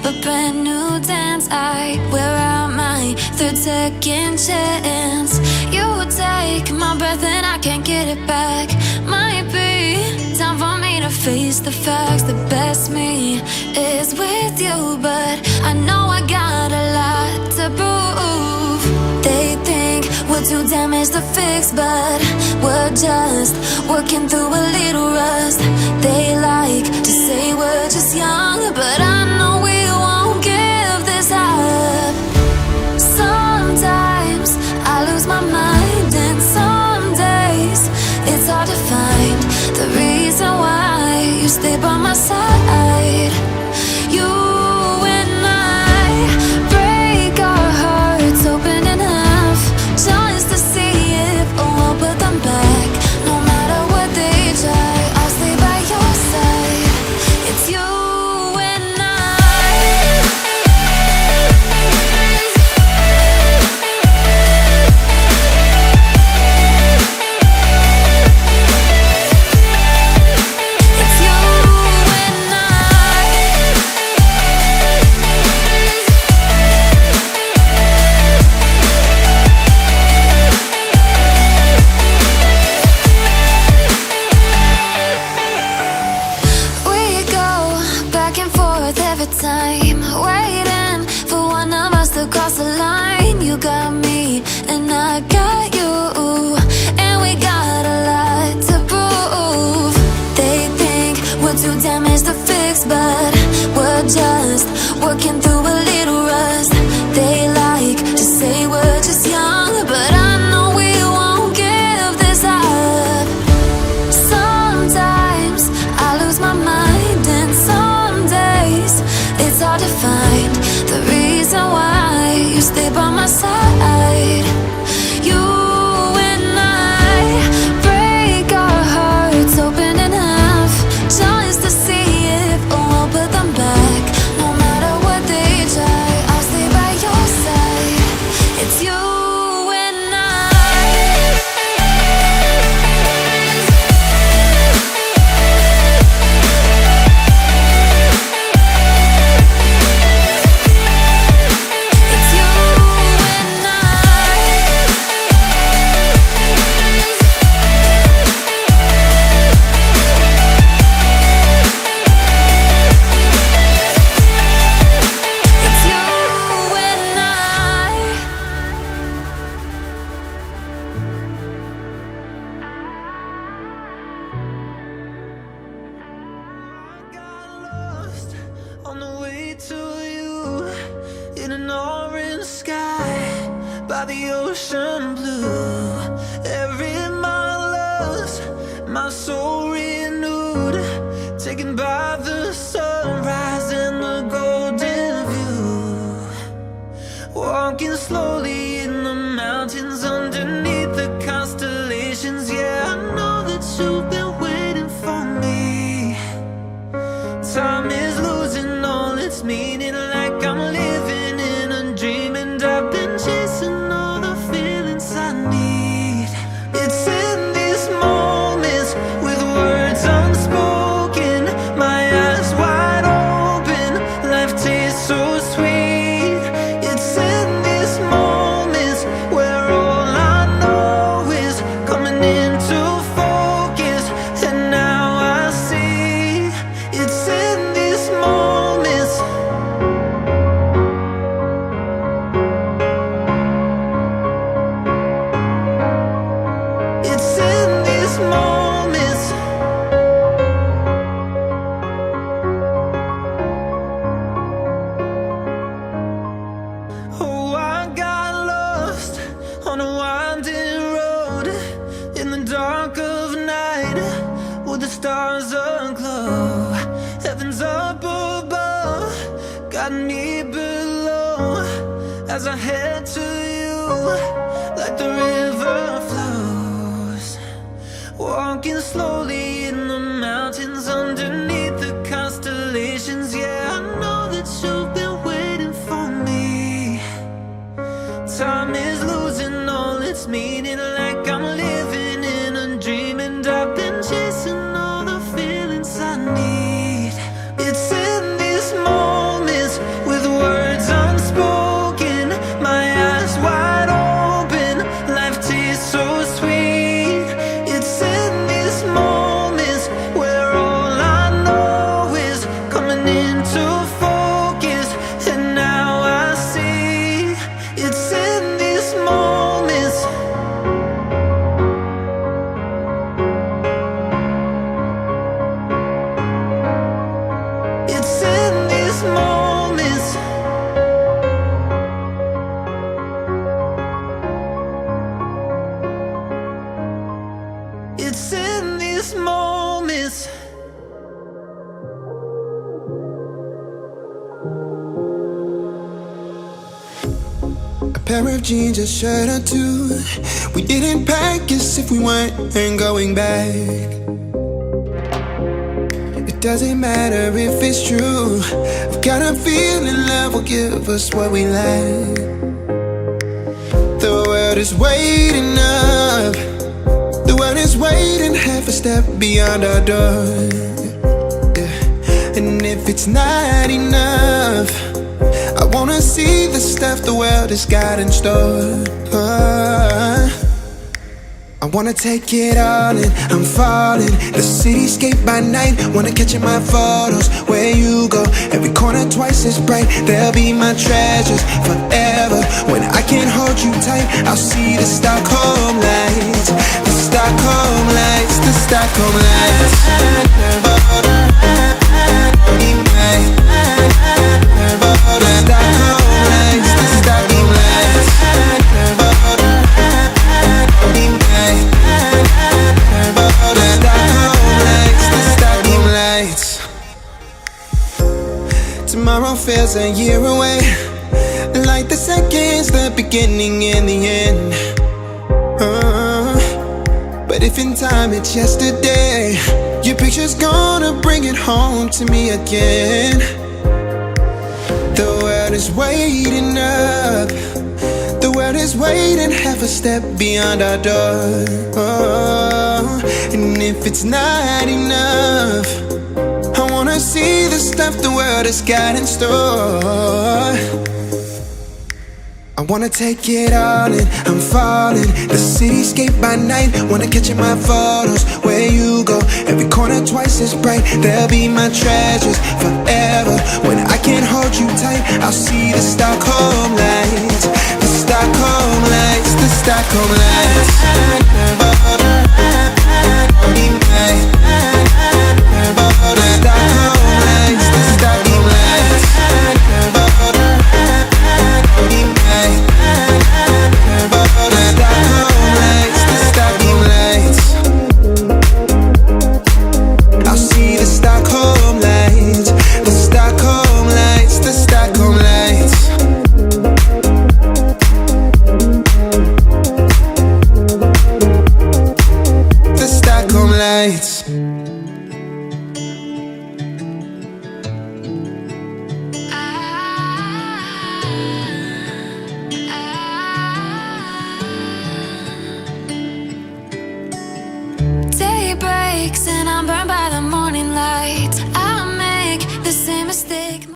but brand new dance. I wear out my third second chance. You take my breath and I can't get it back. Might be time for me to face the facts. The best me is with you, but I know I got a lot to prove. They think we're too damaged to fix, but we're just working through a little rust. They like to say we're just young, but I know we won't give this up. Sometimes I lose my mind, and some days it's hard to find the reason why you stay by my side. You and I break our hearts open in half, just to see if we'll put them back. No matter what they try, I'll stay by your side. It's you and I. It's you and I. We go back and forth every time, waiting for one of us to cross the line. You got me and I got you, and we got a lot to prove. They think we're too damaged to fix, but we're just working through a little rust. They like to say we're just young, but I know we won't give this up. Sometimes I lose my mind, and some days it's hard to find the reason why you stay by my side. You and I break our hearts open in half, just to see if we'll put them back. No matter what they try, I'll stay by your side. It's you and I. It's you and I. It's you and I. Got lost on the way to you in an orange sky by the ocean blue. Every mile lost, my soul renewed, taken by the sunrise and the golden view. Walking slowly in the mountains underneath the constellations. Yeah, I know that you've been waiting for me. Time is losing all its meaning, like I'm living in a dream, and I've been chasing all the feelings I need. It's in these moments with words unspoken, my eyes wide open, life tastes so sweet. It's in these moments where all I know is coming into focus, and now I see. It's in these moments. It's in these moments. Oh, I got lost on a winding road in the dark of night, with the stars aglow. Heaven's up above, got me below, as I head to you like the river flows. Walking slowly in the mountains underneath the constellations. Yeah, I know that you've been waiting for me. Time is losing all its meaning, like I'm living in a dream, and I've been chasing all the feelings I need. It's in these moments chasing these moments. A pair of jeans, a shirt or two. We didn't pack as if we weren't going back. It doesn't matter if it's true. I've got a feeling love will give us what we lack. The world is waiting up. The world is waiting half a step beyond our door. Yeah. And if it's not enough, I wanna see the stuff the world has got in store. I wanna take it all in, I'm falling. The cityscape by night, wanna catch in my photos. Where you go, every corner twice as bright. They'll be my treasures forever. When I can't hold you tight, I'll see the Stockholm lights. The Stockholm lights, the Stockholm lights. The Stockholm lights, the Stockholm lights. Tomorrow feels a year away, like the seconds, the beginning and the end. But if in time it's yesterday, your picture's gonna bring it home to me again. The world is waiting up. The world is waiting half a step beyond our door. And if it's not enough, I wanna see the stuff the world has got in store. I wanna take it all in, I'm falling. The cityscape by night, wanna catch in my photos. Where you go, every corner twice as bright. They'll be my treasures forever. When I can't hold you tight, I'll see the Stockholm lights. The Stockholm lights, the Stockholm lights. Day breaks and I'm burned by